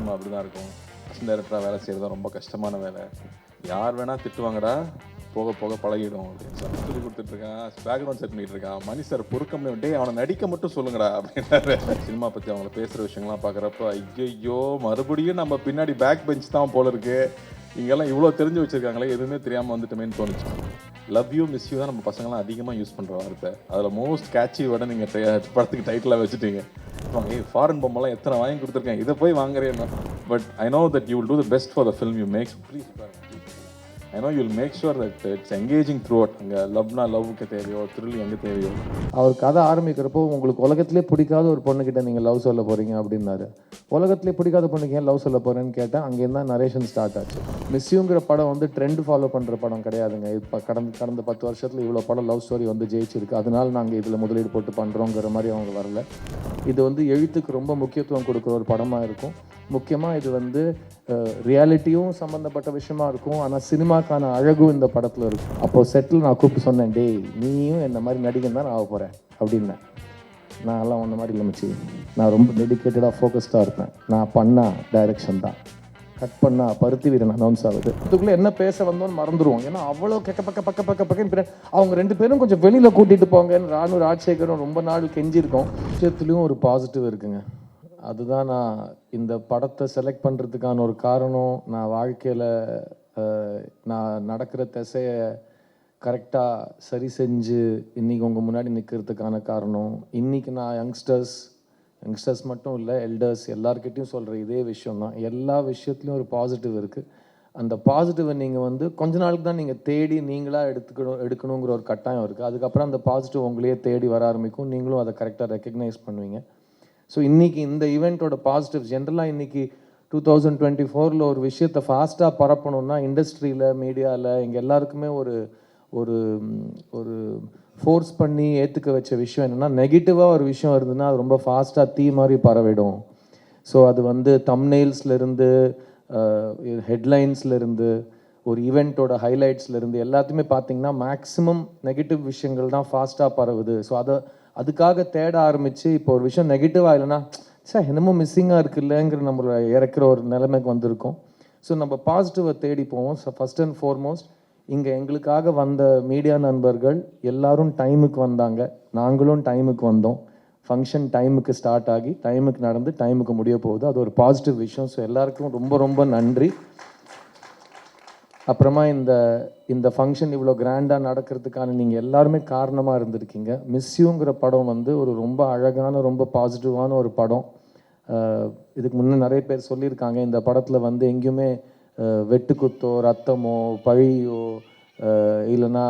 Cinema அப்படி தான் இருக்கும். அசிஸ்டன்ட் டைரக்டராக வேலை செய்கிறது ரொம்ப கஷ்டமான வேலை. யார் வேணால் திட்டுவாங்கடா, போக போக பழகிடும் அப்படின்னு சொல்லி கொடுத்துட்ருக்கான். பேக்ரவுண்ட் செட் பண்ணிட்டு இருக்கான். மணி சார் பொறுக்க முடியும், டே அவனை நடிக்க மட்டும் சொல்லுங்கடா அப்படின்னாரு. சினிமா பற்றி அவங்க பேசுகிற விஷயங்கள்லாம் பார்க்குறப்ப ஐயோ மறுபடியும் நம்ம பின்னாடி பேக் பெஞ்ச் தான் போல இருக்கு, இங்கெல்லாம் இவ்வளோ தெரிஞ்சு வச்சுருக்காங்களே, எதுவுமே தெரியாமல் வந்துட்டுமேன்னு தோணுச்சு. லவ் யூ மிஸ் யூ தான் நம்ம பசங்களாம் அதிகமாக யூஸ் பண்ணுற வார்த்தை. அதில் மோஸ்ட் கேட்சி விட நீங்கள் படத்துக்கு டைட்டிலாக வச்சுட்டீங்க. ஃபாரின் பொம்மெல்லாம் எத்தனை வாங்கி கொடுத்துருக்கேன், இதை போய் வாங்குறேன்னா. But I know that you will do the best for the film you makes. Please I know you will make sure that it's engaging throughout. அங்கே லவ்னா லவ்வுக்கு தேவையோ, த்ரில் எங்கே தேவையோ. அவர் கதை ஆரம்பிக்கிறப்போ உங்களுக்கு உலகத்திலே பிடிக்காத ஒரு பொண்ணுக்கிட்ட நீங்கள் லவ் சொல்ல போகிறீங்க அப்படின்னாரு. உலகத்திலே பிடிக்காத பொண்ணுக்கு ஏன் லவ் சொல்ல போகிறேன்னு கேட்டேன். அங்கேருந்து தான் நரேஷன் ஸ்டார்ட் ஆச்சு. மிஸ்யூங்கிற படம் வந்து ட்ரெண்ட் ஃபாலோ பண்ணுற படம் கிடையாதுங்க. இப்போ கடந்த 10 வருஷத்தில் இவ்வளோ படம் லவ் ஸ்டோரி வந்து ஜெயிச்சிருக்கு, அதனால நாங்கள் இதில் முதலீடு போட்டு பண்ணுறோங்கிற மாதிரி அவங்க வரல. இது வந்து எழுத்துக்கு ரொம்ப முக்கியத்துவம் கொடுக்குற ஒரு படமாக இருக்கும். முக்கியமாக இது வந்து ரியாலிட்டியும் சம்மந்தப்பட்ட விஷயமா இருக்கும். ஆனால் சினிமாக்கான அழகும் இந்த படத்தில் இருக்கும். அப்போது செட்டில் நான் கூப்பிட்டு சொன்னேன், டேய் நீயும் இந்த மாதிரி நடிகன் தான் நான் ஆக போகிறேன் அப்படின்னேன். நான் எல்லாம் ஒன்ற மாதிரி இல்லை மச்சி, நான் ரொம்ப டெடிக்கேட்டடாக ஃபோக்கஸ்டாக இருப்பேன். நான் பண்ணா டைரக்ஷன் தான், கட் பண்ணா பருத்தி வீரன் அனௌன்ஸ் ஆகுது. அதுக்குள்ளே என்ன பேச வந்தோன்னு மறந்துடுவோம். ஏன்னா அவ்வளோ பக்கம் அவங்க 2 பேரும் கொஞ்சம் வெளியில் கூட்டிகிட்டு போங்கன்னு ராணு ராஜசேகரும் ரொம்ப நாள் கெஞ்சிருக்கோம். விஷயத்துலேயும் ஒரு பாசிட்டிவ் இருக்குங்க. அதுதான் நான் இந்த படத்தை செலக்ட் பண்ணுறதுக்கான ஒரு காரணம். நான் வாழ்க்கையில் நான் நடக்கிற திசையை கரெக்டாக சரி செஞ்சு இன்றைக்கி உங்கள் முன்னாடி நிற்கிறதுக்கான காரணம். இன்றைக்கி நான் யங்ஸ்டர்ஸ் மட்டும் இல்லை, எல்டர்ஸ் எல்லாருக்கிட்டையும் சொல்கிற இதே விஷயம் தான். எல்லா விஷயத்துலையும் ஒரு பாசிட்டிவ் இருக்குது. அந்த பாசிட்டிவை நீங்கள் வந்து கொஞ்ச நாளுக்கு தான் நீங்கள் தேடி நீங்களாக எடுக்கணுங்கிற ஒரு கட்டாயம் இருக்குது. அதுக்கப்புறம் அந்த பாசிட்டிவ் உங்களையே தேடி வர ஆரம்பிக்கும். நீங்களும் அதை கரெக்டாக ரெக்கக்னைஸ் பண்ணுவீங்க. ஸோ இன்றைக்கி இந்த ஈவெண்ட்டோட பாசிட்டிவ் ஜென்ரலாக இன்றைக்கி 2024 ஒரு விஷயத்தை ஃபாஸ்ட்டாக பரப்பணுன்னா இண்டஸ்ட்ரியில், மீடியாவில் எங்கள் எல்லாருக்குமே ஒரு ஒரு ஒரு ஃபோர்ஸ் பண்ணி ஏற்றுக்க வச்ச விஷயம் என்னென்னா, நெகட்டிவாக ஒரு விஷயம் இருந்ததுன்னா அது ரொம்ப ஃபாஸ்ட்டாக தீ மாதிரி பரவிடும். ஸோ அது வந்து தம்ப்நெயில்ஸ்லேருந்து ஹெட்லைன்ஸ்லேருந்து ஒரு ஈவெண்ட்டோட ஹைலைட்ஸ்லேருந்து எல்லாத்தையுமே பார்த்திங்கன்னா மேக்ஸிமம் நெகட்டிவ் விஷயங்கள் தான் ஃபாஸ்ட்டாக பரவுது. ஸோ அதுக்காக தேட ஆரம்பித்து இப்போ ஒரு விஷயம் நெகட்டிவாக இல்லைன்னா சார் என்னமோ மிஸ்ஸிங்காக இருக்குல்லங்கிற நம்மளை இறக்குற ஒரு நிலைமைக்கு வந்திருக்கோம். ஸோ நம்ம பாசிட்டிவை தேடி போவோம். ஸோ ஃபஸ்ட் அண்ட் ஃபார்மோஸ்ட் இங்கே எங்களுக்காக வந்த மீடியா நண்பர்கள் எல்லாரும் டைமுக்கு வந்தாங்க, நாங்களும் டைமுக்கு வந்தோம். ஃபங்க்ஷன் டைமுக்கு ஸ்டார்ட் ஆகி டைமுக்கு நடந்து டைமுக்கு முடிய போகுது. அது ஒரு பாசிட்டிவ் விஷயம். ஸோ எல்லாருக்கும் ரொம்ப ரொம்ப நன்றி. அப்புறமா இந்த ஃபங்க்ஷன் இவ்வளோ கிராண்டாக நடக்கிறதுக்கான நீங்கள் எல்லாருமே காரணமாக இருந்திருக்கீங்க. மிஸ்யூங்கிற படம் வந்து ஒரு ரொம்ப அழகான ரொம்ப பாசிட்டிவான ஒரு படம். இதுக்கு முன்னே நிறைய பேர் சொல்லியிருக்காங்க, இந்த படத்தில் வந்து எங்கேயுமே வெட்டுக்குத்தோ, ரத்தமோ, பழியோ, இல்லைன்னா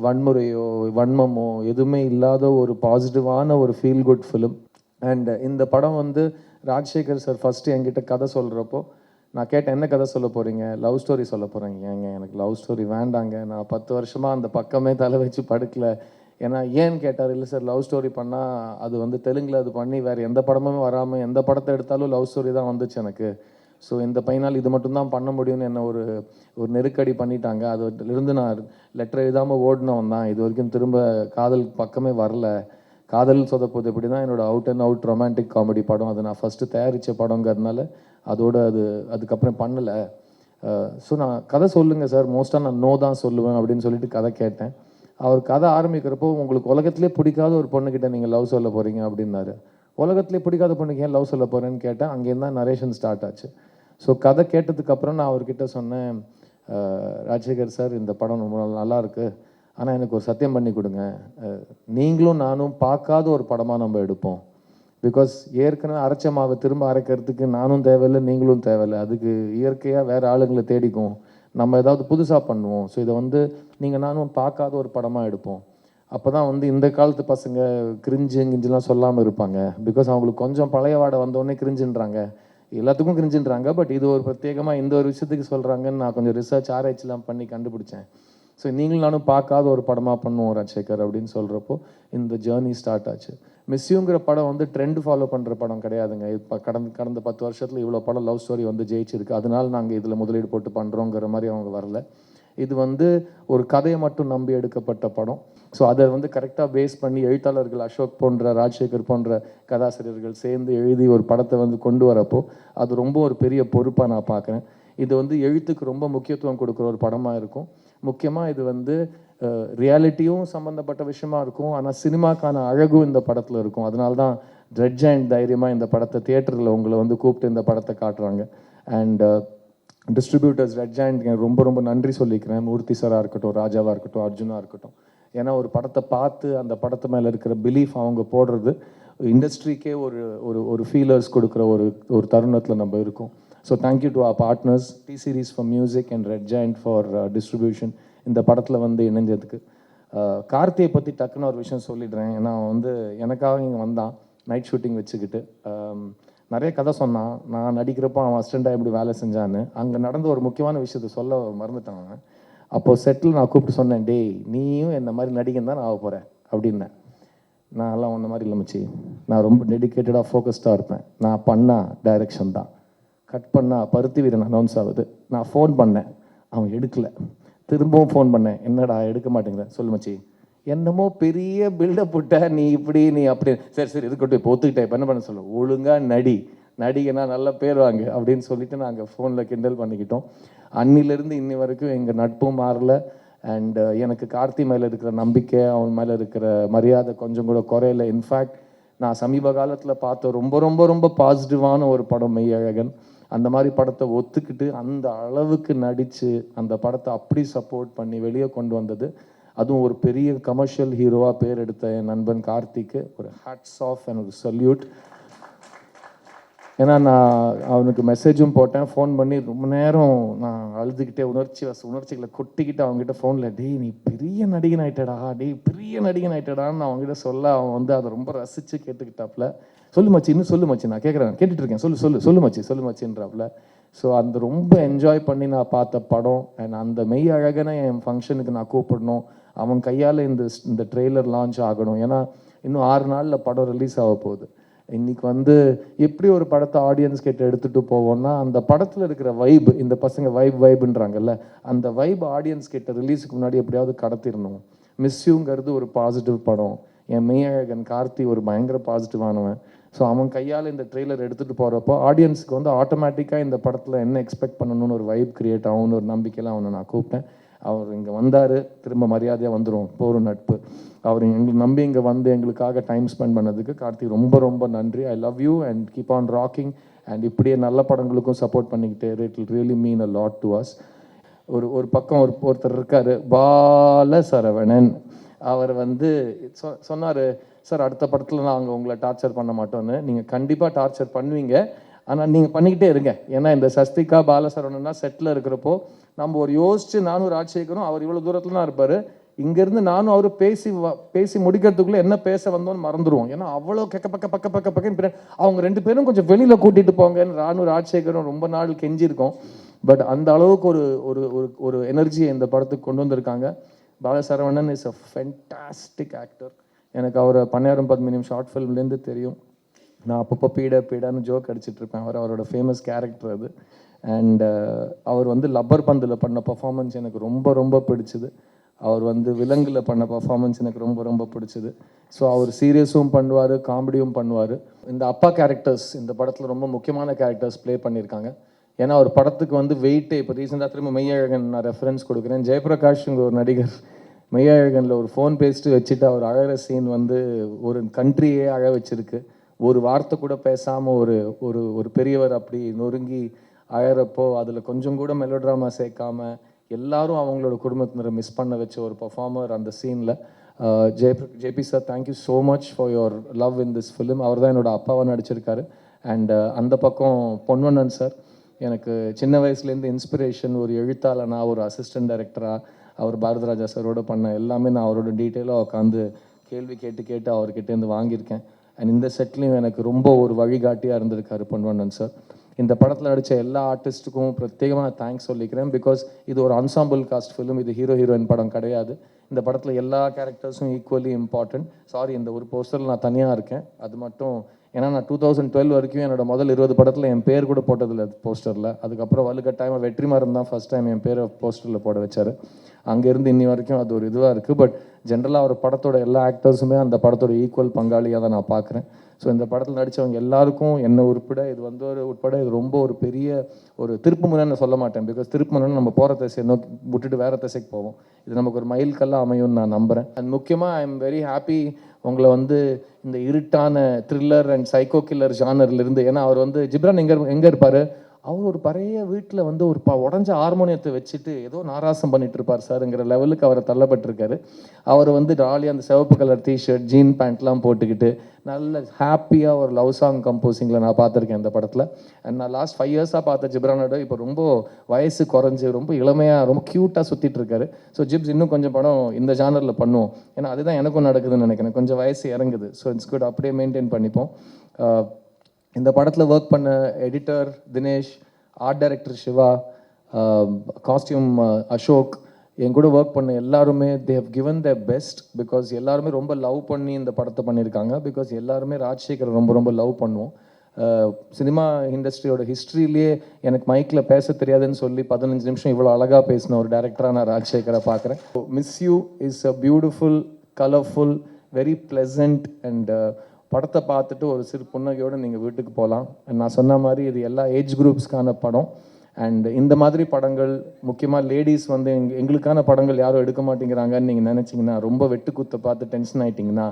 வன்முறையோ, வன்மமோ எதுவுமே இல்லாத ஒரு பாசிட்டிவான ஒரு ஃபீல் குட் ஃபிலிம். அண்ட் இந்த படம் வந்து ராஜசேகர் சார் ஃபஸ்ட்டு என்கிட்ட கதை சொல்கிறப்போ நான் கேட்டேன், என்ன கதை சொல்ல போகிறீங்க? லவ் ஸ்டோரி சொல்ல போகிறீங்க. ஏங்க எனக்கு லவ் ஸ்டோரி வேண்டாங்க, நான் 10 வருஷமாக அந்த பக்கமே தலை வச்சு படுக்கலை. ஏன்னா ஏன்னு கேட்டார். இல்லை சார், லவ் ஸ்டோரி பண்ணால் அது வந்து தெலுங்கில் அது பண்ணி வேறு எந்த படமும் வராமல் எந்த படத்தை எடுத்தாலும் லவ் ஸ்டோரி தான் வந்துச்சு எனக்கு. ஸோ இந்த பையனால் இது மட்டும்தான் பண்ண முடியும்னு என்ன ஒரு நெருக்கடி பண்ணிட்டாங்க. அதுலேருந்து நான் லெட்டர் எழுதாமல் ஓடினவன் தான். இது வரைக்கும் திரும்ப காதல் பக்கமே வரல. காதல் சொதப்போது எப்படி தான் என்னோடய out and out romantic comedy படம். அது நான் ஃபஸ்ட்டு தயாரித்த படங்கிறதுனால அதுக்கப்புறம் பண்ணலை. ஸோ நான் கதை சொல்லுங்கள் சார், மோஸ்ட்டாக நான் நோ தான் சொல்லுவேன் அப்படின்னு சொல்லிட்டு கதை கேட்டேன். அவர் கதை ஆரம்பிக்கிறப்போ உங்களுக்கு உலகத்திலே பிடிக்காத ஒரு பொண்ணுக்கிட்ட நீங்கள் லவ் சொல்ல போகிறீங்க அப்படின்னாரு. உலகத்திலே பிடிக்காத பொண்ணுக்கு ஏன் லவ் சொல்ல போகிறேன்னு கேட்டேன். அங்கேருந்து தான் நரேஷன் ஸ்டார்ட் ஆச்சு. ஸோ கதை கேட்டதுக்கப்புறம் நான் அவர்கிட்ட சொன்னேன், ராஜசேகர் சார் இந்த படம் ரொம்ப நல்லா இருக்குது, ஆனால் எனக்கு ஒரு சத்தியம் பண்ணி கொடுங்க, நீங்களும் நானும் பார்க்காத ஒரு படமாக நம்ம எடுப்போம். பிகாஸ் ஏற்கனவே அரைச்ச மாவை திரும்ப அரைக்கிறதுக்கு நானும் தேவையில்லை, நீங்களும் தேவையில்லை. அதுக்கு இயற்கையாக வேறு ஆளுங்களை தேடிக்கும். நம்ம ஏதாவது புதுசாக பண்ணுவோம். ஸோ இதை வந்து நீங்கள் நானும் பார்க்காத ஒரு படமாக எடுப்போம். அப்போ தான் வந்து இந்த காலத்து பசங்க கிரிஞ்சுலாம் சொல்லாமல் இருப்பாங்க. பிகாஸ் அவங்களுக்கு கொஞ்சம் பழைய வாடை வந்தோடனே கிரிஞ்சுன்றாங்க. எல்லாத்துக்கும் கிரிஞ்சுன்றாங்க. பட் இது ஒரு பிரத்யேகமாக இந்த ஒரு விஷயத்துக்கு சொல்கிறாங்கன்னு நான் கொஞ்சம் ரிசர்ச் ஆராய்ச்சிலாம் பண்ணி கண்டுபிடிச்சேன். ஸோ நீங்களும் நானும் பார்க்காத ஒரு படமாக பண்ணுவோம் ராஜசேகர் அப்படின்னு சொல்கிறப்போ இந்த ஜேர்னி ஸ்டார்ட் ஆச்சு. மிஸ்யூங்கிற படம் வந்து ட்ரெண்ட் ஃபாலோ பண்ணுற படம் கிடையாதுங்க. இப்போ கடந்த 10 வருஷத்தில் இவ்வளோ படம் லவ் ஸ்டோரி வந்து ஜெயிச்சிருக்கு, அதனால நாங்கள் இதில் முதலீடு போட்டு பண்ணுறோங்கிற மாதிரி அவங்க வரல. இது வந்து ஒரு கதையை மட்டும் நம்பி எடுக்கப்பட்ட படம். ஸோ அதை வந்து கரெக்டாக பேஸ் பண்ணி எழுத்தாளர்கள் அசோக் போன்ற ராஜசேகர் போன்ற கதாசிரியர்கள் சேர்ந்து எழுதி ஒரு படத்தை வந்து கொண்டு வரப்போ அது ரொம்ப ஒரு பெரிய பொறுப்பாக நான் பார்க்குறேன். இது வந்து எழுத்துக்கு ரொம்ப முக்கியத்துவம் கொடுக்குற ஒரு படமாக இருக்கும். முக்கியமாக இது வந்து ரியாலிட்டியும் சம்மந்தப்பட்ட விஷயமா இருக்கும், ஆனால் சினிமாக்கான அழகும் இந்த படத்தில் இருக்கும். அதனால தான் ட்ரெட் ஜாயிண்ட் தைரியமாக இந்த படத்தை தியேட்டரில் உங்களை வந்து கூப்பிட்டு இந்த படத்தை காட்டுறாங்க. அண்ட் டிஸ்ட்ரிபியூட்டர்ஸ் ரெட் ஜாயிண்ட் ரொம்ப ரொம்ப நன்றி சொல்லிக்கிறேன். மூர்த்தி சாராக இருக்கட்டும், ராஜாவாக இருக்கட்டும், அர்ஜுனாக இருக்கட்டும். ஏன்னா ஒரு படத்தை பார்த்து அந்த படத்து மேலே இருக்கிற பிலீஃப் அவங்க போடுறது இண்டஸ்ட்ரிக்கே ஒரு ஒரு ஒரு ஃபீலர்ஸ் கொடுக்குற ஒரு தருணத்தில் நம்ம இருக்கோம். So thank you to our partners T Series for music and Red Giant for distribution இந்த படத்தில் வந்து இணைஞ்சதுக்கு. கார்த்தியை பற்றி டக்குன்னு ஒரு விஷயம் சொல்லிடுறேன். ஏன்னா வந்து எனக்காக இங்கே வந்தான் நைட் ஷூட்டிங் வச்சுக்கிட்டு நிறைய கதை சொன்னான். நான் நடிக்கிறப்போ அவன் அசிஸ்டண்ட்டாக எப்படி வேலை செஞ்சான்னு. அங்கே நடந்த ஒரு முக்கியமான விஷயத்த சொல்ல மறந்துட்டான் அவன். அப்போது செட்டில் நான் கூப்பிட்டு சொன்னேன், டேய் நீயும் இந்த மாதிரி நடிகன் தான் நான் ஆக போகிறேன் அப்படின்னேன். நான் எல்லாம் ஒன்ற மாதிரி இல்லை மச்சி, நான் ரொம்ப டெடிக்கேட்டடாக ஃபோக்கஸ்டாக இருப்பேன். நான் பண்ணால் டைரக்ஷன் தான், கட் பண்ணால் பருத்தி வீரன் அனௌன்ஸ் ஆகுது. நான் ஃபோன் பண்ணேன், அவன் எடுக்கலை. திரும்பவும் ஃபோன் பண்ணேன், என்னடா எடுக்க மாட்டேங்கிற, சொல்லு மச்சி. என்னமோ பெரிய பில்டப் விட்ட, நீ இப்படி நீ அப்படி. சரி சரி இருக்கட்டும், இப்போ ஒத்துக்கிட்டேன், இப்போ என்ன பண்ண சொல்ல, ஒழுங்காக நடிகனா நல்ல பேர் வாங்க அப்படின்னு சொல்லிட்டு நாங்கள் ஃபோனில் கிண்டல் பண்ணிக்கிட்டோம். அன்னிலேருந்து இன்னி வரைக்கும் எங்கள் நட்பும் மாறல. அண்ட் எனக்கு கார்த்தி மேலே இருக்கிற நம்பிக்கை, அவன் மேலே இருக்கிற மரியாதை கொஞ்சம் கூட குறையல. இன்ஃபேக்ட் நான் சமீப காலத்தில் பார்த்த ரொம்ப ரொம்ப ரொம்ப பாசிட்டிவான ஒரு படம் மெய்யழகன். அந்த மாதிரி படத்தை ஒத்துக்கிட்டு அந்த அளவுக்கு நடித்து அந்த படத்தை அப்படி சப்போர்ட் பண்ணி வெளியே கொண்டு வந்தது, அதுவும் ஒரு பெரிய கமர்ஷியல் ஹீரோவாக பேர் எடுத்த என் நண்பன் கார்த்திக்கு ஒரு ஹேட்ஸ் ஆஃப் அண்ட் ஒரு சல்யூட். ஏன்னா நான் அவனுக்கு மெசேஜும் போட்டேன், ஃபோன் பண்ணி ரொம்ப நேரம் நான் அழுதுகிட்டே உணர்ச்சிகளை கொட்டிக்கிட்டு அவங்ககிட்ட ஃபோனில், டேய் நீ பெரிய நடிகன் ஆகிட்டடா, டேய் பெரிய நடிகன் ஆகிட்டடான்னு அவங்ககிட்ட சொல்ல அவன் வந்து அதை ரொம்ப ரசித்து கேட்டுக்கிட்டாப்புல. சொல்லு மச்சி, இன்னும் சொல்லு மச்சி, நான் கேட்குறேன், கேட்டுட்ருக்கேன், சொல்லு மச்சின்றாப்புல. ஸோ அந்த ரொம்ப என்ஜாய் பண்ணி நான் பார்த்த படம். அண்ட் அந்த மெய் அழகனை என் ஃபங்க்ஷனுக்கு நான் கூப்பிடணும், அவன் கையால் இந்த ட்ரெய்லர் லான்ச் ஆகணும். ஏன்னா இன்னும் 6 நாளில் படம் ரிலீஸ் ஆக போகுது. இன்றைக்கி வந்து எப்படி ஒரு படத்தை ஆடியன்ஸ் கிட்ட எடுத்துகிட்டு போவோம்னா, அந்த படத்தில் இருக்கிற வைப், இந்த பசங்க வைப்ன்றாங்கல்ல, அந்த வைப் ஆடியன்ஸ் கிட்ட ரிலீஸுக்கு முன்னாடி எப்படியாவது கடத்திடணும். மிஸ்யூங்கிறது ஒரு பாசிட்டிவ் படம். என் மெய்யழகன் கார்த்தி ஒரு பயங்கர பாசிட்டிவானவன். ஸோ அவன் கையால் இந்த ட்ரெய்லர் எடுத்துகிட்டு போகிறப்போ ஆடியன்ஸுக்கு வந்து ஆட்டோமேட்டிக்காக இந்த படத்தில் என்ன எக்ஸ்பெக்ட் பண்ணணும்னு ஒரு வைப் கிரியேட் ஆகும்னு ஒரு நம்பிக்கையில் அவனை நான் கூப்பிட்டேன். அவர் இங்கே வந்தார், திரும்ப மரியாதையாக வந்துடும், போரும் நட்பு. அவர் எங்களுக்கு நம்பி இங்கே வந்து எங்களுக்காக டைம் ஸ்பெண்ட் பண்ணதுக்கு கார்த்தி ரொம்ப ரொம்ப நன்றி. I love you and keep on rocking. And இப்படியே நல்ல படங்களுக்கும் சப்போர்ட் பண்ணிக்கிட்டே, it will really mean a lot to us. ஒரு பக்கம் ஒருத்தர் இருக்கார், பாலசரவணன். அவர் வந்து சொன்னார், சார் அடுத்த படத்தில் நாங்கள் உங்களை டார்ச்சர் பண்ண மாட்டோன்னு. நீங்கள் கண்டிப்பாக டார்ச்சர் பண்ணுவீங்க, ஆனால் நீங்கள் பண்ணிக்கிட்டே இருங்க. ஏன்னா இந்த சஸ்திகா பாலசரவணன்னா செட்டில் இருக்கிறப்போ நம்ம ஒரு யோசிச்சு, நானும் ராஜசேகரும், அவர் இவ்வளோ தூரத்தில் தான் இருப்பார், இங்கேருந்து நானும் அவர் பேசி முடிக்கிறதுக்குள்ளே என்ன பேச வந்தோன்னு மறந்துடுவோம். ஏன்னா அவ்வளோ பக்கன்னு அவங்க 2 பேரும் கொஞ்சம் வெளியில் கூட்டிகிட்டு போங்கன்னு நானும் ராஜசேகரும் ரொம்ப நாள் கெஞ்சிருக்கோம். பட் அந்த அளவுக்கு ஒரு எனர்ஜியை இந்த படத்துக்கு கொண்டு வந்திருக்காங்க. Bala Saravanan is a fantastic actor. எனக்கு அவரை பன்னியாரம் பத்மினியம் ஷார்ட் ஃபிலிம்லேருந்து தெரியும். நான் அப்பப்போ பீடான்னு ஜோக் அடிச்சிட்ருப்பேன். அவரோட ஃபேமஸ் கேரக்டர் அது. அண்ட் அவர் வந்து லப்பர் பந்தில் பண்ண பர்ஃபார்மன்ஸ் எனக்கு ரொம்ப ரொம்ப பிடிச்சிது. அவர் வந்து விலங்கில் பண்ண பர்ஃபார்மன்ஸ் எனக்கு ரொம்ப ரொம்ப பிடிச்சிது. ஸோ அவர் சீரியஸும் பண்ணுவார், காமெடியும் பண்ணுவார். இந்த அப்பா கேரக்டர்ஸ் இந்த படத்தில் ரொம்ப முக்கியமான கேரக்டர்ஸ் ப்ளே பண்ணியிருக்காங்க. ஏன்னா ஒரு படத்துக்கு வந்து வெயிட்டே, இப்போ ரீசெண்டாக திரும்ப மெய்யழகன் நான் ரெஃபரன்ஸ் கொடுக்குறேன். ஜெயபிரகாஷ்ங்க ஒரு நடிகர் மெய்யழகனில் ஒரு ஃபோன் பேசிட்டு வச்சுட்டு அவர் அழகிற சீன் வந்து ஒரு கண்ட்ரியே அழ வச்சிருக்கு. ஒரு வார்த்தை கூட பேசாமல் ஒரு பெரியவர் அப்படி நொறுங்கி அழறப்போ அதில் கொஞ்சம் கூட மெலோட்ராமா சேர்க்காம எல்லாரும் அவங்களோட குடும்பத்தினரை மிஸ் பண்ண வச்ச ஒரு பர்ஃபார்மர் அந்த சீனில். JP sir, thank you so much for your love in this film. அவர் தான் என்னோட அப்பாவாக நடிச்சிருக்காரு. அண்ட் அந்த பக்கம் பொன்வண்ணன் சார், எனக்கு சின்ன வயசுலேருந்து இன்ஸ்பிரேஷன். ஒரு எழுத்தாளனா, ஒரு அசிஸ்டன்ட் டைரக்டராக அவர் பாரதிராஜா சாரோட பண்ண எல்லாமே நான் அவரோட டீட்டெயிலாக உட்காந்து கேள்வி கேட்டு அவர்கிட்டேருந்து வாங்கியிருக்கேன். அண்ட் இந்த செட்லையும் எனக்கு ரொம்ப ஒரு வழிகாட்டியாக இருந்திருக்காரு பொன்வண்ணன் சார். இந்த படத்தில் நடித்த எல்லா ஆர்டிஸ்ட்டுக்கும் பிரத்யேகமாக தேங்க்ஸ் சொல்லிக்கிறேன். பிகாஸ் இது ஒரு அன்சாம்பிள் காஸ்ட் ஃபிலிம், இது ஹீரோ ஹீரோயின் படம் கிடையாது. இந்த படத்தில் எல்லா கேரக்டர்ஸும் ஈக்குவலி இம்பார்ட்டன்ட். சாரி, இந்த ஒரு போஸ்டரில் நான் தனியாக இருக்கேன், அது மட்டும் ஏன்னா நான் 2012 வரைக்கும் என்னோட முதல் 20 படத்தில் என் பேர் கூட போட்டதில்லை போஸ்டரில். அதுக்கப்புறம் வலுக்கட்டாயமாக வெற்றிமாறன் தான் ஃபஸ்ட் டைம் என் பேரை போஸ்டரில் போட வச்சார். அங்கேருந்து இன்னி வரைக்கும் அது ஒரு இதுவாக இருக்குது. பட் ஜென்ரலாக ஒரு படத்தோட எல்லா ஆக்டர்ஸுமே அந்த படத்தோட ஈக்குவல் பங்காளியாக தான் நான் பார்க்குறேன். ஸோ இந்த படத்தில் நடித்தவங்க எல்லாருக்கும் என்ன உட்பட இது வந்து இது ரொம்ப ஒரு பெரிய ஒரு திருப்பு முனைன்னு சொல்ல மாட்டேன். பிகாஸ் திருப்பு முனைன்னு நம்ம போகிற திசையை நோக்கி விட்டுட்டு வேறு திசைக்கு போவோம். இது நமக்கு ஒரு மைல்கல்லாக அமையும்னு நான் நம்புகிறேன். அண்ட் முக்கியமாக ஐ எம் வெரி ஹாப்பி உங்களை வந்து இந்த இருட்டான த்ரில்லர் அண்ட் சைக்கோ கில்லர் ஜானர்லேருந்து, ஏன்னா அவர் வந்து ஜிப்ரான் எங்கே இருப்பார், அவர் ஒரு பழைய வீட்டில் வந்து ஒரு உடஞ்ச ஹார்மோனியத்தை வச்சுட்டு ஏதோ நாராசம் பண்ணிட்டு இருப்பார் சார்ங்கிற லெவலுக்கு அவரை தள்ளப்பட்டிருக்காரு. அவர் வந்து ஜாலியாக அந்த சிவப்பு கலர் டிஷர்ட் ஜீன் பேண்ட்லாம் போட்டுக்கிட்டு நல்ல ஹாப்பியாக ஒரு லவ் சாங் கம்போசிங்கில் நான் பார்த்துருக்கேன் இந்த படத்தில். அண்ட் நான் லாஸ்ட் 5 இயர்ஸாக பார்த்த ஜிப்ரானோட இப்போ ரொம்ப வயசு குறைஞ்சி ரொம்ப இளமையாக ரொம்ப க்யூட்டாக சுற்றிட்டு இருக்காரு. ஸோ ஜிப்ஸ் இன்னும் கொஞ்சம் படம் இந்த ஜானரில் பண்ணுவோம், ஏன்னா அதுதான் எனக்கும் நடக்குதுன்னு நினைக்கிறேன். கொஞ்சம் வயசு இறங்குது. ஸோ இட்ஸ் குட், அப்படியே மெயின்டைன் பண்ணிப்போம். இந்த படத்தில் ஒர்க் பண்ண editor Dinesh, art director Siva, costume Ashok, என் கூட ஒர்க் பண்ண எல்லாருமே they have given the best. Because எல்லாருமே ரொம்ப லவ் பண்ணி இந்த படத்தை பண்ணியிருக்காங்க. பிகாஸ் எல்லாருமே ராஜசேகரை ரொம்ப ரொம்ப லவ் பண்ணுவோம். சினிமா இண்டஸ்ட்ரியோட ஹிஸ்ட்ரியிலேயே எனக்கு மைக்கில் பேச தெரியாதுன்னு சொல்லி 15 நிமிஷம் இவ்வளோ அழகாக பேசின ஒரு டேரக்டராக நான் ராஜசேகரை பார்க்குறேன். Miss you is a beautiful, colourful, very pleasant and படத்தை பார்த்துட்டு ஒரு சிறு புன்னகையோடு நீங்கள் வீட்டுக்கு போகலாம். நான் சொன்ன மாதிரி இது எல்லா ஏஜ் குரூப்ஸ்க்கான படம். அண்ட் இந்த மாதிரி படங்கள் முக்கியமாக லேடிஸ் வந்து எங்களுக்கான படங்கள் யாரும் எடுக்க மாட்டேங்கிறாங்கன்னு நீங்கள் நினச்சிங்கன்னா, ரொம்ப வெட்டுக்குத்தை பார்த்து டென்ஷன் ஆகிட்டிங்கன்னா,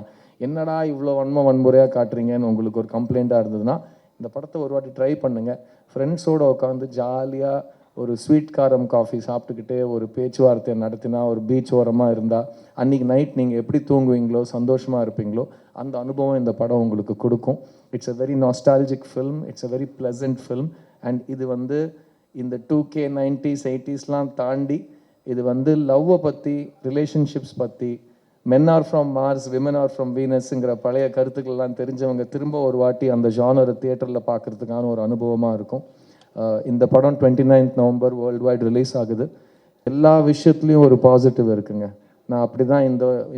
என்னடா இவ்வளோ வன்முறையாக காட்டுறீங்கன்னு உங்களுக்கு ஒரு கம்ப்ளைண்ட்டாக இருந்ததுன்னா இந்த படத்தை ஒரு வாட்டி ட்ரை பண்ணுங்கள். ஃப்ரெண்ட்ஸோடு உட்காந்து ஜாலியாக ஒரு ஸ்வீட் காரம் காஃபி சாப்பிட்டுக்கிட்டே ஒரு பேச்சுவார்த்தையை நடத்தினா, ஒரு பீச் ஓரமாக இருந்தால், அன்றைக்கி நைட் நீங்கள் எப்படி தூங்குவீங்களோ, சந்தோஷமாக இருப்பீங்களோ, அந்த அனுபவம் இந்த படம் உங்களுக்கு கொடுக்கும். It's a very nostalgic film, it's a very pleasant film. And இது வந்து இந்த 2K 90s 80sலாம் தாண்டி இது வந்து லவ்வை பற்றி, ரிலேஷன்ஷிப்ஸ் பற்றி, men are from Mars women are from வீனஸ்ங்கிற பழைய கருத்துக்கள்லாம் தெரிஞ்சவங்க திரும்ப ஒரு வாட்டி அந்த ஜானரை தியேட்டரில் பார்க்குறதுக்கான ஒரு அனுபவமாக இருக்கும். இந்த படம் 29th November world wide release ஆகுது. எல்லா விஷயத்துலையும் ஒரு பாசிட்டிவ் இருக்குங்க. நான் அப்படி தான்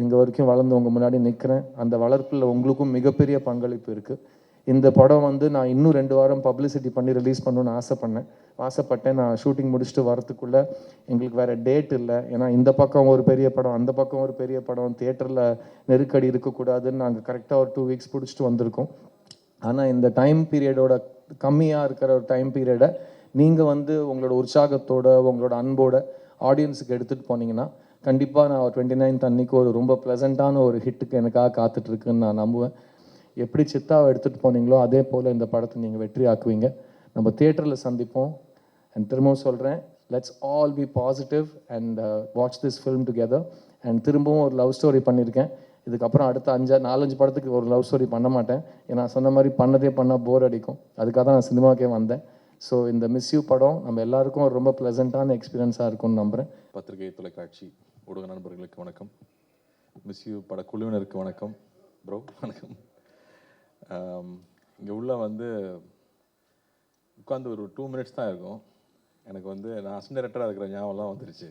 இங்கே வரைக்கும் வளர்ந்து உங்கள் முன்னாடி நிற்கிறேன். அந்த வளர்ப்பில் உங்களுக்கும் மிகப்பெரிய பங்களிப்பு இருக்குது. இந்த படம் வந்து நான் இன்னும் 2 வாரம் பப்ளிசிட்டி பண்ணி ரிலீஸ் பண்ணணுன்னு ஆசைப்பட்டேன். நான் ஷூட்டிங் முடிச்சுட்டு வரத்துக்குள்ளே எங்களுக்கு வேறு டேட் இல்லை. ஏன்னா இந்த பக்கம் ஒரு பெரிய படம், அந்த பக்கம் ஒரு பெரிய படம், தியேட்டரில் நெருக்கடி இருக்கக்கூடாதுன்னு நாங்கள் கரெக்டாக ஒரு 2 வீக்ஸ் பிடிச்சிட்டு வந்திருக்கோம். ஆனால் இந்த டைம் பீரியடோட கம்மியாக இருக்கிற ஒரு டைம் பீரியடை நீங்கள் வந்து உங்களோட உற்சாகத்தோட, உங்களோட அன்போட ஆடியன்ஸுக்கு எடுத்துகிட்டு போனீங்கன்னா கண்டிப்பாக நான் 29th அன்னைக்கு ஒரு ரொம்ப ப்ளசண்ட்டான ஒரு ஹிட்டுக்கு எனக்காக காத்துட்ருக்குன்னு நான் நம்புவேன். எப்படி சித்தாவை எடுத்துகிட்டு போனீங்களோ அதே போல் இந்த படத்தை நீங்கள் வெற்றி ஆக்குவீங்க. நம்ம தியேட்டரில் சந்திப்போம். அண்ட் திரும்பவும் சொல்கிறேன், let's all B positive and watch this film together. And திரும்பவும் ஒரு லவ் ஸ்டோரி பண்ணியிருக்கேன். இதுக்கப்புறம் அடுத்த 4-5 படத்துக்கு ஒரு லவ் ஸ்டோரி பண்ண மாட்டேன். ஏன்னா சொன்ன மாதிரி பண்ணால் போர் அடிக்கும். அதுக்காக தான் நான் சினிமாக்கே வந்தேன். ஸோ இந்த மிஸ் யூ படம் நம்ம எல்லாருக்கும் ஒரு ரொம்ப ப்ளசண்ட்டான எக்ஸ்பீரியன்ஸாக இருக்கும்னு நம்புகிறேன். பத்திரிகை, தொலைக்காட்சி, ஊடக நண்பர்களுக்கு வணக்கம். மிஸ் யூ பட குழுவினருக்கு வணக்கம். ப்ரோ வணக்கம். இங்கே உள்ள வந்து உட்காந்து ஒரு 2 மினிட்ஸ் தான் இருக்கும். எனக்கு வந்து நான் அசிஸ்டன்ட் டைரக்டராக இருக்கிற ஞாபகம்லாம் வந்துருச்சு.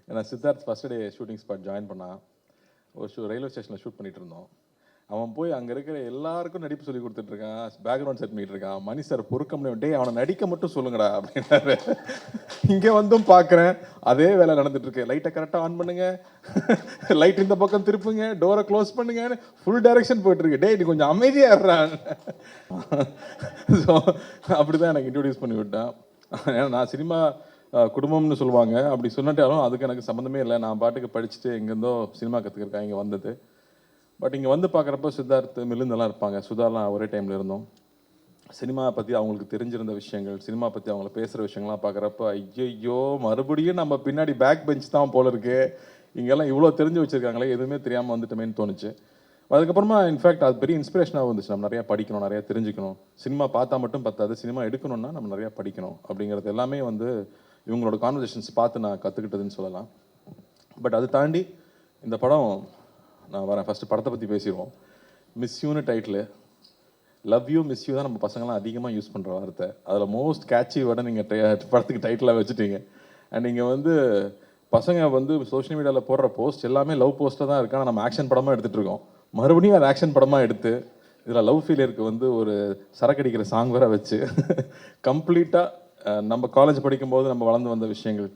ஏன்னா Siddharth first day shooting spot join பண்ணான். ஒரு ரயில்வே ஸ்டேஷனில் ஷூட் பண்ணிகிட்டு இருந்தோம். அவன் போய் அங்கே இருக்கிற எல்லாருக்கும் நடிப்பு சொல்லி கொடுத்துட்ருக்கான், பேக்ரவுண்ட் செட் பண்ணிகிட்டு இருக்கான். மணி சார் பொறுக்க முடியும், டே அவனை நடிக்க மட்டும் சொல்லுங்கடா அப்படின்னாரு. இங்கே வந்தும் பார்க்குறேன் அதே வேலை நடந்துட்டுருக்கு. லைட்டை கரெக்டாக ஆன் பண்ணுங்க, லைட் இந்த பக்கம் திருப்புங்க, டோரை க்ளோஸ் பண்ணுங்கன்னு ஃபுல் டைரக்ஷன் போயிட்டுருக்கு. டே நீ கொஞ்சம் அமைதியாக இருறான். ஸோ அப்படி தான் எனக்கு இன்ட்ரடியூஸ் பண்ணி விட்டான். ஏன்னா நான் சினிமா குடும்பம்னு சொல்லுவாங்க, அப்படி சொன்னாட்டாலும் அதுக்கு எனக்கு சம்மந்தமே இல்லை. நான் பாட்டுக்கு படிச்சுட்டு எங்கேருந்தோ சினிமா கற்றுக்கிறக்காக இங்கே வந்தது. பட் இங்கே வந்து பார்க்குறப்போ சித்தார்த், மிலிந்தெல்லாம் இருப்பாங்க, சுதாலாம் ஒரே டைமில் இருந்தோம். சினிமா பற்றி அவங்களுக்கு தெரிஞ்சிருந்த விஷயங்கள், சினிமா பற்றி அவங்கள பேசுகிற விஷயங்கள்லாம் பார்க்குறப்போ ஐயோ மறுபடியும் நம்ம பின்னாடி பேக் பெஞ்ச் தான் போல இருக்கு, இங்கெல்லாம் இவ்வளோ தெரிஞ்சு வச்சுருக்காங்களே, எதுவுமே தெரியாமல் வந்துட்டோமேன்னு தோணுச்சு. அதுக்கப்புறமா இன்ஃபேக்ட் அது பெரிய இன்ஸ்பிரேஷனாக வந்துச்சு. நம்ம நிறையா படிக்கணும், நிறையா தெரிஞ்சுக்கணும். சினிமா பார்த்தா மட்டும் பத்தாது, சினிமா எடுக்கணும்னா நம்ம நிறையா படிக்கணும் அப்படிங்கிறது எல்லாமே வந்து இவங்களோட கான்வர்சேஷன்ஸ் பார்த்து நான் கற்றுக்கிட்டதுன்னு சொல்லலாம். பட் அது தாண்டி இந்த படம் நான் வரேன். ஃபஸ்ட்டு படத்தை பற்றி பேசிடுவோம். மிஸ் யூன்னு title. Love you miss you தான் நம்ம பசங்களாம் அதிகமாக யூஸ் பண்ணுற வார்த்தை. அதில் மோஸ்ட் கேட்சி வேர்டை நீங்கள் படத்துக்கு டைட்டிலாக வச்சுட்டீங்க. அண்ட் நீங்கள் வந்து பசங்க வந்து சோஷியல் மீடியாவில் போடுற போஸ்ட் எல்லாமே லவ் போஸ்ட்டாக தான் இருக்கு. ஆனால் நம்ம ஆக்ஷன் படமாக எடுத்துகிட்டு இருக்கோம். மறுபடியும் அது ஆக்ஷன் படமாக எடுத்து இதில் லவ் ஃபெயிலியருக்கு வந்து ஒரு சரக்கடிக்கிற சாங் வேற வச்சு கம்ப்ளீட்டாக நம்ம காலேஜ் படிக்கும்போது நம்ம வளர்ந்து வந்த விஷயங்கள்,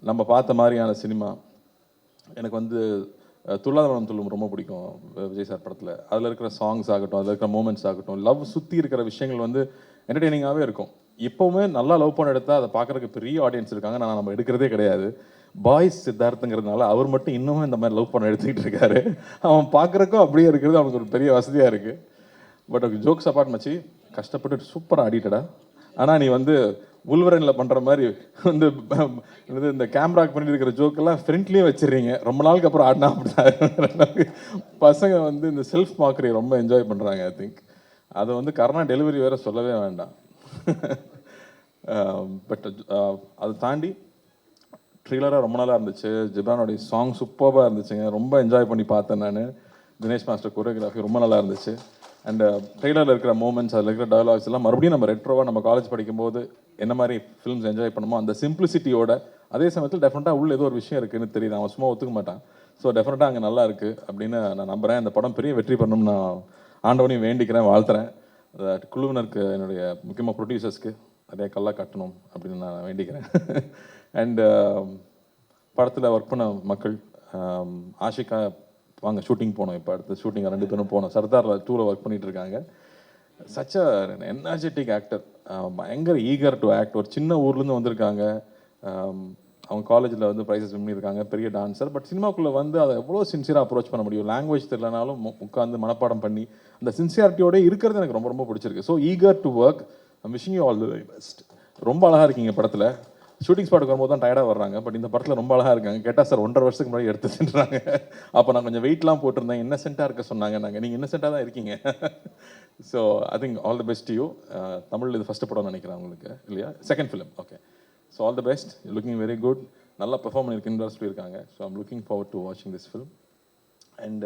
நம்ம பார்த்த மாதிரியான சினிமா. எனக்கு வந்து துள்ளாத மனம் துள்ளும் ரொம்ப பிடிக்கும் விஜய் சார் படத்தில். அதில் இருக்கிற சாங்ஸ் ஆகட்டும், அதில் இருக்கிற மூமெண்ட்ஸ் ஆகட்டும், லவ் சுற்றி இருக்கிற விஷயங்கள் வந்து என்டர்டெய்னிங்காகவே இருக்கும். இப்போவுமே நல்லா லவ் பண்ண எடுத்தால் அதை பார்க்குறதுக்கு பெரிய ஆடியன்ஸ் இருக்காங்க. நான் நம்ம எடுக்கிறதே கிடையாது. பாய்ஸ் சித்தார்த்துங்கிறதுனால அவர் மட்டும் இன்னமும் இந்த மாதிரி லவ் பண்ண எடுத்துக்கிட்டு இருக்காரு. அவன் பார்க்குறக்கும் அப்படியே இருக்கிறது அவனுக்கு ஒரு பெரிய வசதியாக இருக்குது. பட் ஜோக்ஸ் அப்பார்ட் மச்சி, கஷ்டப்பட்டு சூப்பராக ஆடிட்டடா. ஆனால் நீ வந்து உள்வரனில் பண்ணுற மாதிரி வந்து இந்த கேமராக்கு பண்ணிட்டு இருக்கிற ஜோக்கெல்லாம் ஃப்ரெண்ட்லேயே வச்சிடுறீங்க. ரொம்ப நாளுக்கு அப்புறம் ஆடினா அப்படிதான். பசங்க வந்து இந்த செல்ஃப் மார்க்கரை ரொம்ப என்ஜாய் பண்ணுறாங்க. ஐ திங்க் அதை வந்து கர்ணா டெலிவரி வேறு சொல்லவே வேண்டாம். பட் அதை தாண்டி ட்ரெய்லராக ரொம்ப நாளாக இருந்துச்சு. ஜிப்ரானோடைய சாங் சூப்பராக இருந்துச்சுங்க. ரொம்ப என்ஜாய் பண்ணி பார்த்தேன் நான். தினேஷ் மாஸ்டர் கொரியோகிராஃபி ரொம்ப நல்லா இருந்துச்சு. அண்ட் ட்ரெய்லரில் இருக்கிற மூமெண்ட்ஸ், அதில் இருக்கிற டயலாக்ஸ் எல்லாம் மறுபடியும் நம்ம ரெட்ரோவாக நம்ம காலேஜ் படிக்கும்போது என்ன மாதிரி ஃபிலிம்ஸ் என்ஜாய் பண்ணுமோ அந்த சிம்பிளிசிட்டியோட, அதே சமயத்தில் டெஃபினட்டாக உள்ள ஏதோ ஒரு விஷயம் இருக்குதுன்னு தெரியுது. அவன் சும்மா ஒத்துக்க மாட்டான். ஸோ டெஃபினட்டாக அங்கே நல்லா இருக்குது அப்படின்னு நான் நம்புகிறேன். இந்த படம் பெரிய வெற்றி பண்ணணும்னு நான் ஆண்டவனையும் வேண்டிக்கிறேன், வாழ்த்துறேன். குழுவினருக்கு, என்னுடைய முக்கியமாக ப்ரொடியூசர்ஸ்க்கு நிறைய கல்லா கட்டணும் அப்படின்னு நான் வேண்டிக்கிறேன். அண்ட் படத்தில் ஒர்க் பண்ண மக்கள், ஆஷிகா வாங்க ஷூட்டிங் போனோம். இப்போ அடுத்த ஷூட்டிங் 2 பேரும் போனோம். சர்தாரில் 2ல் ஒர்க் பண்ணிட்டு இருக்காங்க. சச் அ எனர்ஜெட்டிக் ஆக்டர், பயங்கர ஈகர் டு ஆக்ட். ஒரு சின்ன ஊர்லேருந்து வந்திருக்காங்க. அவங்க காலேஜில் வந்து ப்ரைஸஸ் வின் பண்ணியிருக்காங்க. பெரிய டான்ஸர். பட் சினிமாக்குள்ளே வந்து அதை எவ்வளோ சின்சியராக அப்ரோச் பண்ண முடியும். லாங்குவேஜ் தெரியலனாலும் உட்காந்து மனப்பாடம் பண்ணி அந்த சின்சியாரிட்டியோட இருக்கிறது எனக்கு ரொம்ப ரொம்ப பிடிச்சிருக்கு. So eager to work. I'm wishing you all the very best. ரொம்ப அழகாக இருக்கீங்க படத்தில். ஷூட்டிங் ஸ்பாட்டுக்கு வரும்போது தான் டயர்டாக வர்றாங்க. பட் இந்த படத்தில் ரொம்ப அழகாக இருக்காங்க. கேட்டால் சார் 1.5 வருஷத்துக்கு முன்னாடி எடுத்துன்றாங்க. அப்போ நான் கொஞ்சம் வெயிட்லாம் போட்டிருந்தேன். இன்னசென்ட்டாக இருக்க சொன்னாங்க. நீங்கள் இன்னசென்ட்டாக தான் இருக்கீங்க. So I think all the best you. Tamil இது ஃபஸ்ட்டு படம் நினைக்கிறேன் உங்களுக்கு, இல்லையா? Second film. Okay. So all the best. Looking very good. நல்லா பெர்ஃபார்ம் பண்ணியிருக்குன்னு சொல்லியிருக்காங்க. So I'm looking forward to வாட்சிங் திஸ் ஃபிலிம். அண்ட்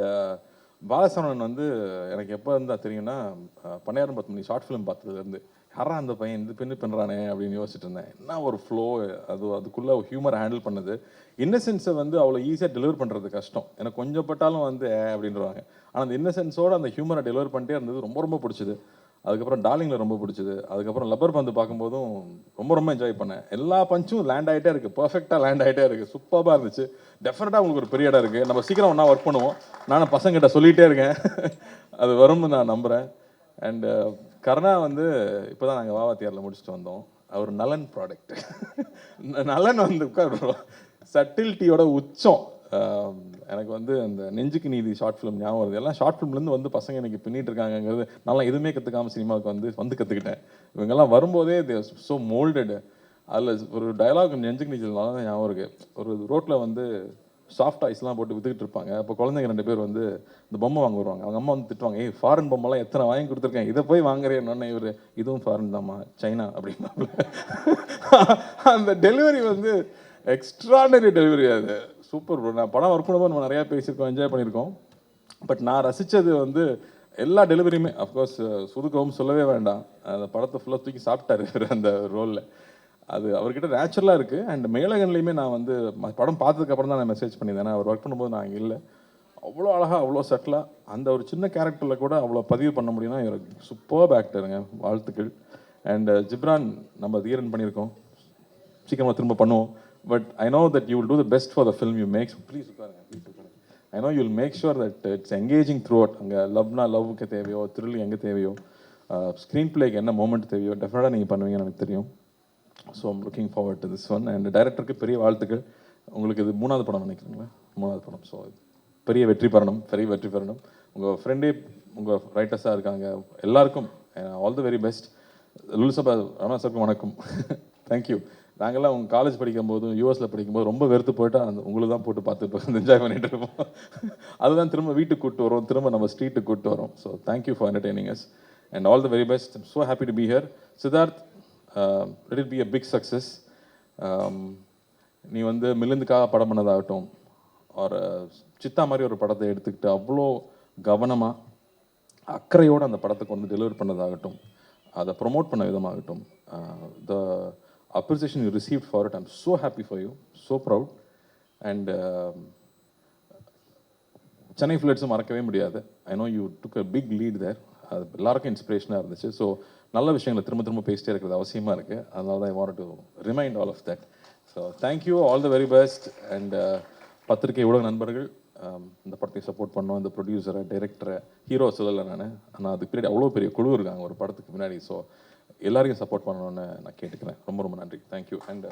பாலசரவணன் வந்து எனக்கு எப்போ இருந்தால் தெரியும்னா, பன்னியாரம் 10 மணி ஷார்ட் ஃபிலிம் பார்த்ததுலேருந்து யாரா அந்த பையன் இந்த பெண்ணு பண்ணுறானே அப்படின்னு யோசிச்சுட்டு இருந்தேன். என்ன ஒரு ஃப்ளோ, அதுக்குள்ளே ஹியூமர் ஹேண்டில் பண்ணது. இன்னசென்ஸை வந்து அவ்வளோ ஈஸியாக டெலிவர் பண்ணுறது கஷ்டம். எனக்கு கொஞ்சம் பட்டாலும் வந்து அப்படின்றவாங்க. ஆனால் அந்த இன்னசென்ஸோடு அந்த ஹியூமரை டெலிவர் பண்ணிட்டே இருந்தது ரொம்ப ரொம்ப பிடிச்சது. அதுக்கப்புறம் டார்லிங்கில் ரொம்ப பிடிச்சது. அதுக்கப்புறம் லப்பர் பந்து பார்க்கும்போதும் ரொம்ப ரொம்ப என்ஜாய் பண்ணேன். எல்லா பஞ்சும் லேண்ட் ஆகிட்டே இருக்குது. பர்ஃபெக்டாக லேண்ட் ஆகிட்டே இருக்குது. சூப்பராக இருந்துச்சு. டெஃபினட்டாக உங்களுக்கு ஒரு பெரிய இடம் இருக்குது. நம்ம சீக்கிரம் ஒன்றா ஒர்க் பண்ணுவோம். நானும் பசங்கிட்ட சொல்லிகிட்டே இருக்கேன். அது வரும்னு நான் நம்புகிறேன். அண்டு கர்ணா வந்து இப்போ தான் நாங்கள் வாவாத்தியாரில் முடிச்சுட்டு வந்தோம். அவர் நலன் ப்ராடக்ட். நலன் வந்து சட்டில்ட்டியோட உச்சம். எனக்கு வந்து அந்த நெஞ்சுக்கு நீதி ஷார்ட் ஃபிலிம் ஞாபகம் வருது. எல்லாம் ஷார்ட் ஃபிலிம்லேருந்து வந்து பசங்க எனக்கு பின்னிட்டு இருக்காங்கிறது நல்லா எதுவுமே கற்றுக்காமல் சினிமாவுக்கு வந்து கற்றுக்கிட்டேன். இவங்கெல்லாம் வரும்போதே ஸோ மோல்டடு. அதில் ஒரு டயலாக் நெஞ்சுக்கு நீச்சல் நல்லா தான் ஞாபகம் இருக்குது. ஒரு ரோட்டில் வந்து சாஃப்ட் ஐஸ்லாம் போட்டு விற்றுக்கிட்டு இருப்பாங்க. அப்போ குழந்தைங்க 2 பேர் வந்து இந்த பொம்மை வாங்க வருவாங்க. அவங்க அம்மா வந்து திட்டுவாங்க, ஏய் ஃபாரின் பொம்மைலாம் எத்தனை வாங்கி கொடுத்துருக்கேன், இதை போய் வாங்குறேன்னு. இவர் இதுவும் ஃபாரின் தாம்மா, சைனா அப்படின்னாப்புல. அந்த டெலிவரி வந்து எக்ஸ்ட்ராடனரி டெலிவரி. அது சூப்பர் ப்ரோ. நான் படம் ஒர்க் பண்ணும்போது நம்ம நிறையா பேசியிருக்கோம், என்ஜாய் பண்ணியிருக்கோம். பட் நான் ரசித்தது வந்து எல்லா டெலிவரியுமே. அஃப்கோர்ஸ் சுதுக்கவும் சொல்லவே வேண்டாம். அந்த படத்தை ஃபுல்லாக தூக்கி சாப்பிட்டாரு அந்த ரோலில். அது அவர்கிட்ட நேச்சுரலாக இருக்குது. அண்ட் மேலகன்லேயுமே நான் வந்து படம் பார்த்ததுக்கப்புறம் தான் நான் மெசேஜ் பண்ணியிருந்தேன். ஏன்னா அவர் ஒர்க் பண்ணும்போது நான் இங்கே இல்லை. அவ்வளோ அழகாக, அவ்வளோ சட்டிலாக அந்த ஒரு சின்ன கேரக்டரில் கூட அவ்வளோ பதிவு பண்ண முடியும்னா இவர் சூப்பர்ப் ஆக்டருங்க. வாழ்த்துக்கள். அண்ட் ஜிப்ரான் நம்ம தீரன் பண்ணியிருக்கோம். சீக்கிரமாக திரும்ப பண்ணுவோம். But I know that you will do the best for the film you make. Please உட்காருங்க. I know you will make sure that it's engaging throughout. அங்கே லவ்னா லவ்வுக்கு தேவையோ, த்ரில் எங்கே தேவையோ, ஸ்க்ரீன் பிளேக்கு என்ன மூமெண்ட் தேவையோ டெஃபினட்டாக நீங்கள் பண்ணுவீங்கன்னு எனக்கு தெரியும். So I'm looking forward to this one. And டைரக்டருக்கு பெரிய வாழ்த்துக்கள். உங்களுக்கு இது 3வது படம் நினைக்கிறீங்களா? 3வது படம். ஸோ பெரிய வெற்றி பெறணும், பெரிய வெற்றி பெறணும். உங்கள் ஃப்ரெண்டே உங்கள் ரைட்டர்ஸாக இருக்காங்க. எல்லாருக்கும் ஆல் தி வெரி பெஸ்ட். லுலுசபா ரமணா சாருக்கும் வணக்கம். தேங்க்யூ. நாங்கள்லாம் உங்கள் காலேஜ் படிக்கும்போது, யூஎஸில் படிக்கும்போது ரொம்ப வெறுத்து போயிட்டா அந்த உங்களுக்கு தான் போட்டு பார்த்துட்டு என்ஜாய் பண்ணிட்டு இருப்போம். அதுதான் திரும்ப வீட்டுக்கு கூப்பிட்டு வரோம், திரும்ப நம்ம ஸ்ட்ரீட்டுக்கு கூப்பிட்டு வரோம். So thank you for entertaining us and all the very best. So happy to be here. Siddharth, let it be a big success. நீ வந்து மில்லுந்துக்காக படம் பண்ணதாகட்டும், ஒரு சித்தா மாதிரி ஒரு படத்தை எடுத்துக்கிட்டு அவ்வளோ கவனமாக அக்கறையோடு அந்த படத்துக்கு வந்து டெலிவர் பண்ணதாகட்டும், அதை ப்ரொமோட் பண்ண விதமாகட்டும், the appreciation you received for it, I'm so happy for you, so proud. And Chennai ஃப்ளட்ஸும் மறக்கவே முடியாது. I know you took a big lead there. அது எல்லாருக்கும் இன்ஸ்பிரேஷனாக இருந்துச்சு. ஸோ நல்ல விஷயங்களை திரும்ப திரும்ப பேசிட்டே இருக்கிறது அவசியமாக இருக்குது. அதனால தான் I want to remind all of that. So thank you, all the very best. And பத்திரிகை ஊடக நண்பர்கள், இந்த படத்தை சப்போர்ட் பண்ணோம். இந்த ப்ரொடியூசரை, டைரக்டரை, ஹீரோ சொல்லலை நான், ஆனால் அதுக்கு பின்னாடி அவ்வளோ பெரிய குழு இருக்காங்க ஒரு படத்துக்கு முன்னாடி. ஸோ எல்லாரையும் சப்போர்ட் பண்ணணும்னு நான் கேட்டுக்கிறேன். ரொம்ப ரொம்ப நன்றி. தேங்க்யூ. அண்ட்